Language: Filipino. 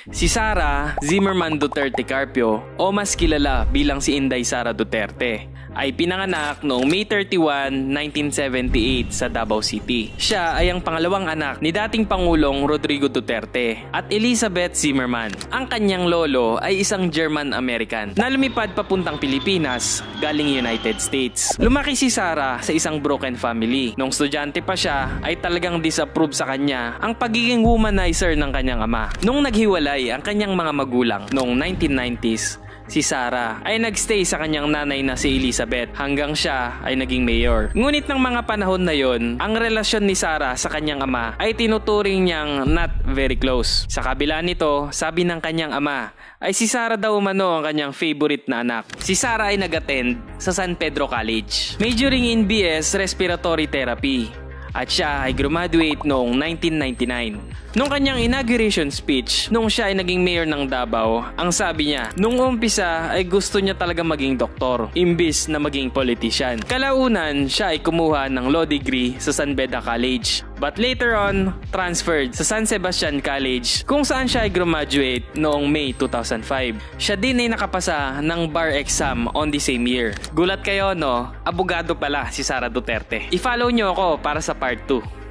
Si Sara Zimmerman Duterte Carpio o mas kilala bilang si Inday Sara Duterte ay pinanganak noong May 31, 1978 sa Davao City. Siya ay ang pangalawang anak ni dating Pangulong Rodrigo Duterte at Elizabeth Zimmerman. Ang kanyang lolo ay isang German-American na lumipad papuntang Pilipinas galing United States. Lumaki si Sara sa isang broken family. Nung estudyante pa siya ay talagang disapprove sa kanya ang pagiging womanizer ng kanyang ama. Nung naghiwalay ang kanyang mga magulang noong 1990s, si Sara ay nagstay sa kanyang nanay na si Elizabeth hanggang siya ay naging mayor. Ngunit ng mga panahon na yon, ang relasyon ni Sara sa kanyang ama ay tinuturing niyang not very close. Sa kabila nito, sabi ng kanyang ama ay si Sara daw umano ang kanyang favorite na anak. Si Sara ay nag-attend sa San Pedro College, majoring in BS Respiratory Therapy, at siya ay graduate noong 1999. Nung kanyang inauguration speech, nung siya ay naging mayor ng Davao, ang sabi niya, nung umpisa ay gusto niya talaga maging doktor, imbis na maging politician. Kalaunan, siya ay kumuha ng law degree sa San Beda College, but later on, transferred sa San Sebastian College, kung saan siya ay graduate noong May 2005. Siya din ay nakapasa ng bar exam on the same year. Gulat kayo, no? Abogado pala si Sara Duterte. I-follow nyo ako para sa part 2.